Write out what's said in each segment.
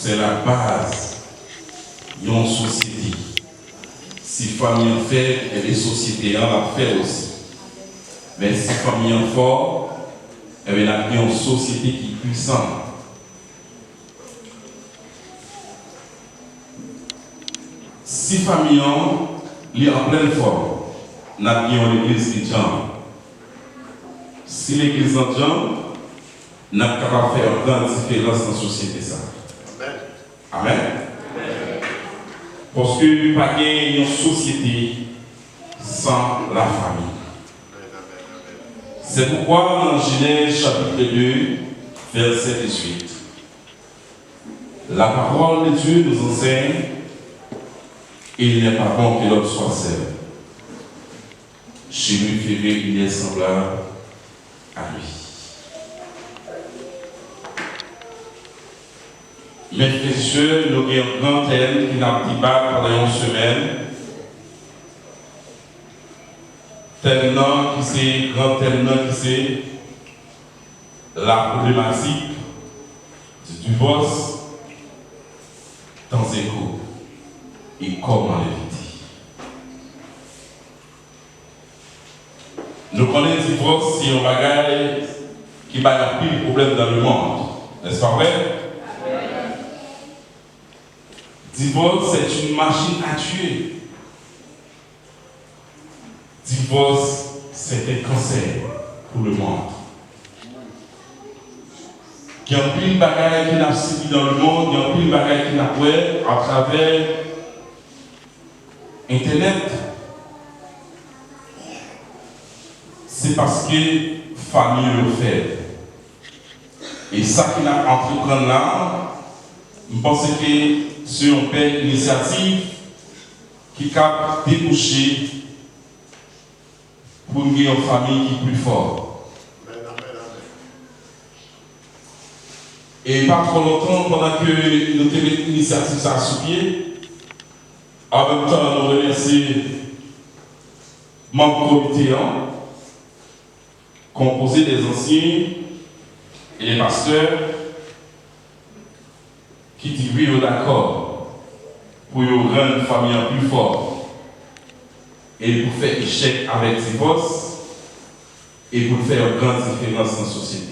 c'est la base d'une société. Si famille en fait, et les sociétés en fait aussi. Mais si famille en fort, et bien la une société qui est puissante. Si famille est en pleine forme, nous avons l'église qui est en. Si l'église est en, nous sommes capables de faire une grande différence dans la société. Amen. Parce que pas une société sans la famille. C'est pourquoi dans Genèse chapitre 2, verset 18, la parole de Dieu nous enseigne il n'est pas bon que l'homme soit seul. Chez lui, fermé, il est semblable à lui. Mes frères et sœurs, nous avons un grand thème qui n'a pas pendant une semaine. Tellement qui c'est, grand tellement qui c'est la problématique du divorce dans les cours et comment l'éviter. Nous connaissons le divorce si on bagaille qui va plus de problèmes dans le monde. N'est-ce pas vrai? Divorce, c'est une machine à tuer. Divorce, c'est un cancer pour le monde. Il y a plus de bagailles qui n'a subi dans le monde, il y a plus de bagailles qui n'a fait à travers Internet. C'est parce que famille le fait. Et ça qui n'a entrepris là, je pense que c'est une belle initiative qui a débouché pour une famille qui est plus forte. Et pas trop longtemps, pendant que nous avons mis l'initiative sur pied, en même temps, nous remercions mon comité composé des anciens et des pasteurs qui disent oui, d'accord pour rendre une famille plus forte et pour faire échec avec divorce et pour faire une grande différence dans la société.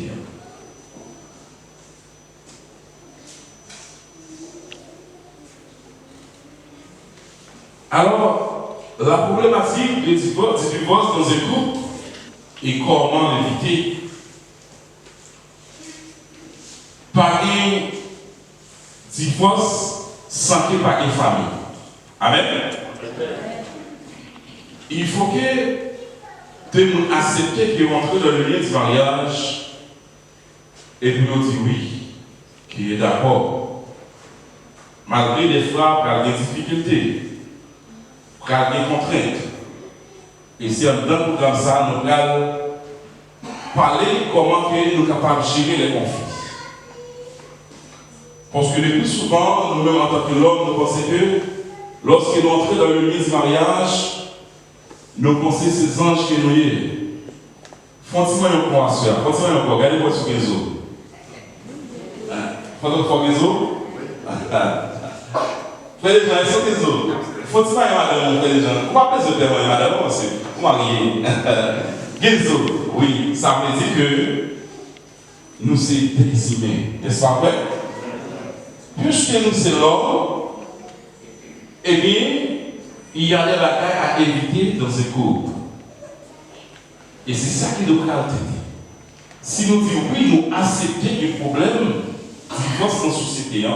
Alors, la problématique du divorce dans un couple et comment l'éviter. Pas un divorce sans qu'il n'y ait pas une famille. Amen. Il faut que nous acceptions que rentrer dans le lien du mariage et puis nous dire oui, qu'il est d'accord. Malgré les frappes, malgré les difficultés, malgré les contraintes. Et si on donne comme ça, nous allons parler comment nous sommes capables de gérer les conflits. Parce que le plus souvent, nous-mêmes en tant que l'homme, nous pensons que lorsque nous entrons dans le lien du mariage, nous pensons ces anges qui nous y Font-ils un point à soi, font-ils un point, regardez-moi sur les réseaux. Font-ils un réseau? Frère les gens, ils sont des autres. Faut-il pas madame, frère les gens? Pourquoi pas ce terme, madame? Vous mariez. Gézo, oui, ça veut dire que nous sommes des humains. N'est-ce pas vrai? Puisque nous sommes l'homme, eh bien, il y a des bagages à éviter dans ce couple. Et c'est ça qui nous caractérise. Si nous disons oui, nous acceptons le problème du divorce dans la société,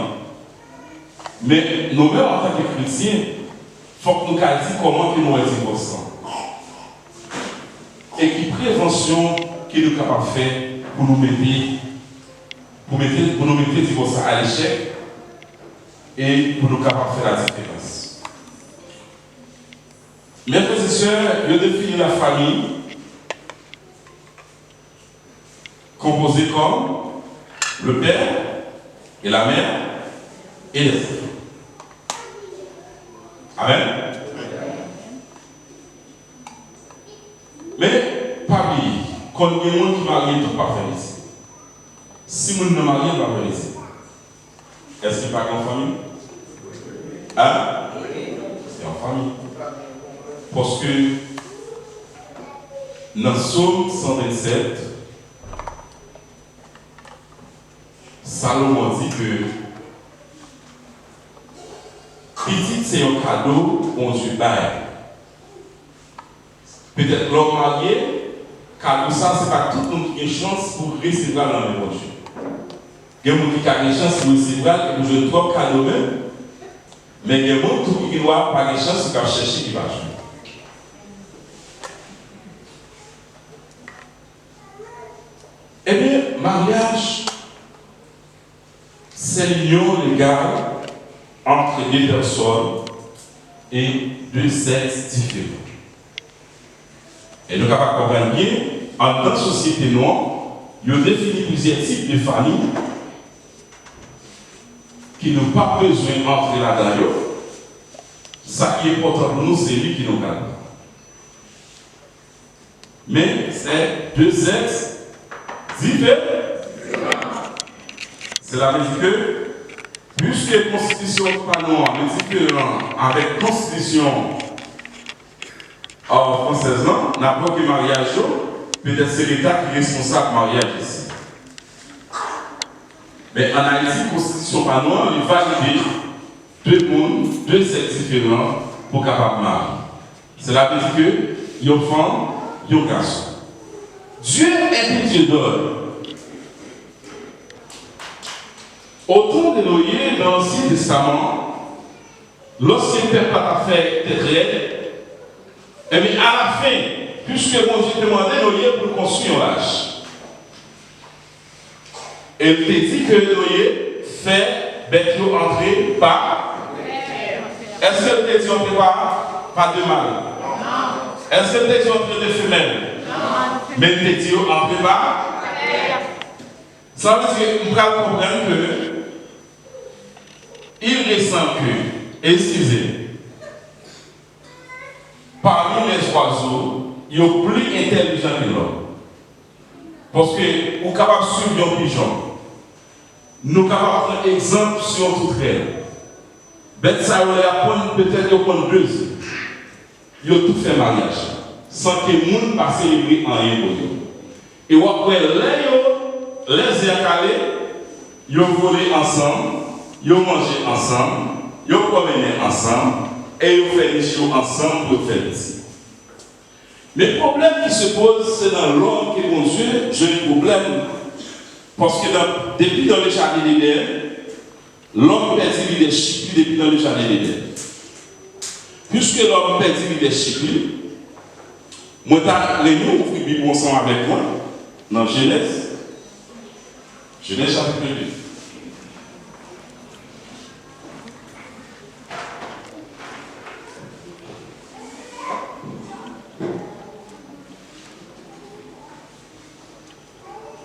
mais nous-mêmes en tant que chrétiens, il faut que nous disions comment nous divorçons. Et quelle prévention que nous sommes capables de faire pour nous mettre le divorce à l'échec et pour nous capables de faire la différence. Mes frères et sœurs, je définis la famille composée comme le père et la mère et les enfants. Amen. Mais parmi quand il y a des gens qui marient, tout pas faire ici. Si vous ne mariez pas faire ici. Est-ce qu'il n'est pas en famille? Hein? C'est en famille. Parce que dans Psaume 127, Salomon dit que petit c'est un cadeau qu'on Dieu baille. Peut-être l'homme marié, cadeau ça, c'est pas tout le monde qui a une chance pour recevoir dans le bon Dieu. Il y a des gens qui ont une chance pour recevoir et pour jouer trois cadeaux même, mais il y a des gens qui n'ont pas de chance pour chercher qui va jouer. Eh bien, mariage, c'est l'union légale entre deux personnes et deux sexes différents. Et nous sommes capables de comprendre bien, en tant que société noire, il y a défini plusieurs types de familles qui n'ont pas besoin d'entrer là-dedans. Ça qui est important pour nous, c'est lui qui nous garde. Mais c'est deux sexes différents. Cela veut dire que, puisque la Constitution pas noire est différente avec la Constitution française, n'importe quel mariage, peut-être c'est l'État qui est responsable du mariage ici. Mais en Haïti, la Constitution pas noire, il valide deux mondes, deux sexes différents pour capable marier. Cela veut dire que, il y a une femme, il y a un garçon. Dieu est un Dieu d'ordre. Autour de Noé, dans l'Ancien Testament, lorsqu'il ne fait pas fait terrestre, et bien à la fin, puisque mon Dieu demandait Noé pour construire un lâche, et il te dit que Noé fait bête entrer par. Est-ce que le te dit entrer par de mâles? Est-ce que le te dit entrer de femelles? Mais il te dit entrer par. Ça veut dire que nous allons comprendre que il ressent que, excusez, parmi les oiseaux, il y a plus intelligent que l'homme. Parce que nous sommes capables de suivre un pigeon. Nous sommes capables de prendre exemple sur tout réel. Bête ça, on apprend peut-être qu'on deux. Ils ont tout fait mariage. Sans que les gens passent célébrer en rien pour eux. Et après, les calés, ils ont volé ensemble. Ils ont mangé ensemble, ils ont promené ensemble, et ils ont fait des choses ensemble pour faire ici. Mais le problème qui se pose, c'est dans l'homme qui est mon Dieu, j'ai un problème. Parce que depuis dans le jardin d'Éden, l'homme perd le leadership depuis dans le jardin d'Éden. Puisque l'homme perd le leadership, moi, je vais ouvrir la Bible ensemble avec moi, dans Genèse chapitre 2.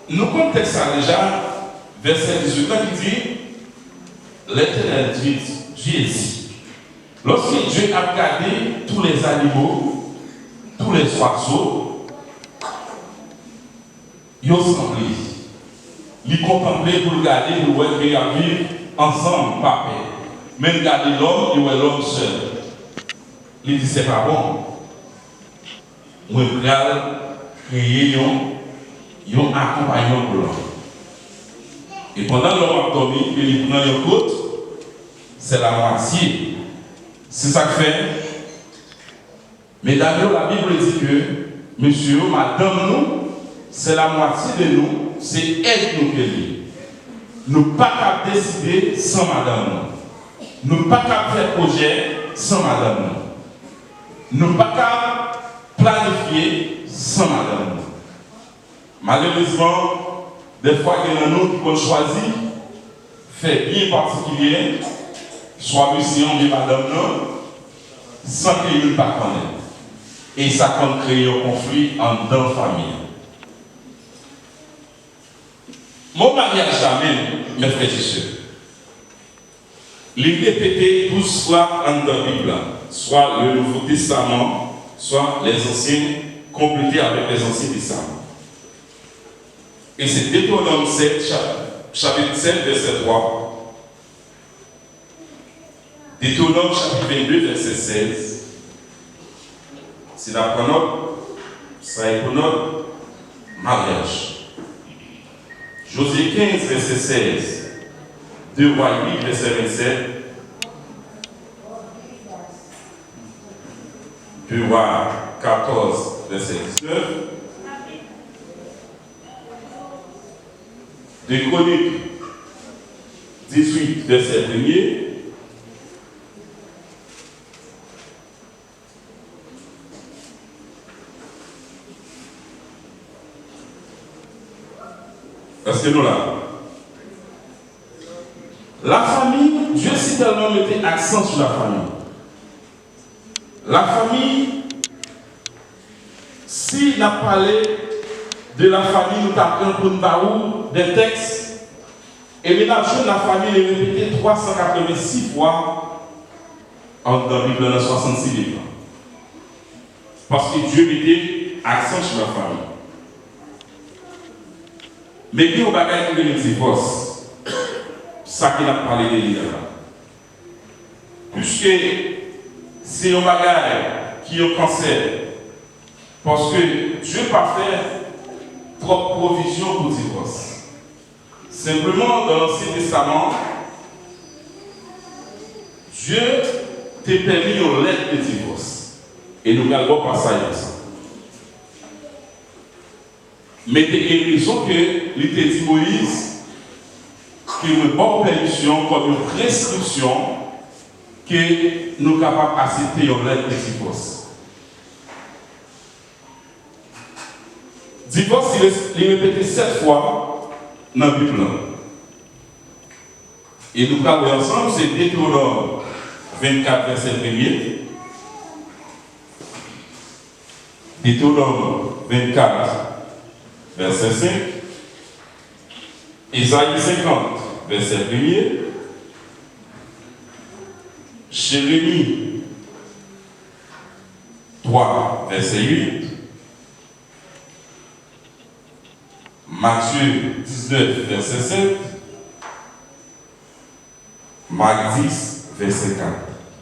Nous contexte ça déjà, verset 18, qui dit l'Éternel Dieu dit, lorsque Dieu a regardé tous les animaux, tous les oiseaux, ils ont semblé, ils contemplaient pour regarder, pour voir qu'ils vivent ensemble, pas paix. Mais regarder l'homme, ils voient l'homme seul. Il dit c'est pas bon. Moi, je vais créer ils ont accompagné pour l'homme. Et pendant l'homme a dormi, il prend une côte, c'est la moitié. C'est ça que fait. Mais d'ailleurs, la Bible dit que, monsieur, madame, nous, c'est la moitié de nous, c'est elle nous qui est. Nous ne pouvons pas décider sans madame. Nous ne pouvons pas faire projet sans madame. Nous ne pouvons pas planifier sans madame. Malheureusement, des fois, il y en a nous qui ont choisi, fait bien particulier, soit monsieur ou madame, sans qu'ils ne pas connaissent. Et ça peut créer un conflit en deux familles. Mon mariage jamais, mes frères et sœurs, il est répété 12 fois dans la Bible, soit le Nouveau Testament, soit les anciens, complétés avec les anciens testaments. Et c'est Deutéronome 7, chapitre 7, verset 3. Deutéronome chapitre 22, verset 16. C'est la pronote, ça est pronote, mariage. Josué 15, verset 16. 2 Rois 8, verset 27. 2 Rois 14, verset 19. 2 Chroniques 18, verset 1er. Est-ce que nous là? La famille, Dieu s'est tellement mis accent sur la famille. La famille, si on a parlé de la famille, nous avons pour nous des textes, et maintenant, la famille est répétée 386 fois dans la Bible, dans 66 livres. Parce que Dieu mettait accent sur la famille. Mais qui on va gagner le divorce? Ça qu'il a parlé de l'île. Puisque c'est un bagage qui est un cancer. Parce que Dieu n'a pas fait trop de provision pour le divorce. Simplement, dans l'Ancien Testament, Dieu t'a permis une lettre de divorce. Et nous allons pas ça. Mais il y a raison que l'État dit Moïse qu'il y a une bonne permission comme une prescription que nous sommes capables d'accepter une lettre de divorce. Divorce, il est répété 7 fois dans la Bible. Et nous allons voir ensemble, c'est Deutéronome 24, verset 1er. Deutéronome 24, verset 5. Isaïe 50, verset 1er. Jérémie 3, verset 8. Matthieu 19, verset 7. Marc 10, verset 4.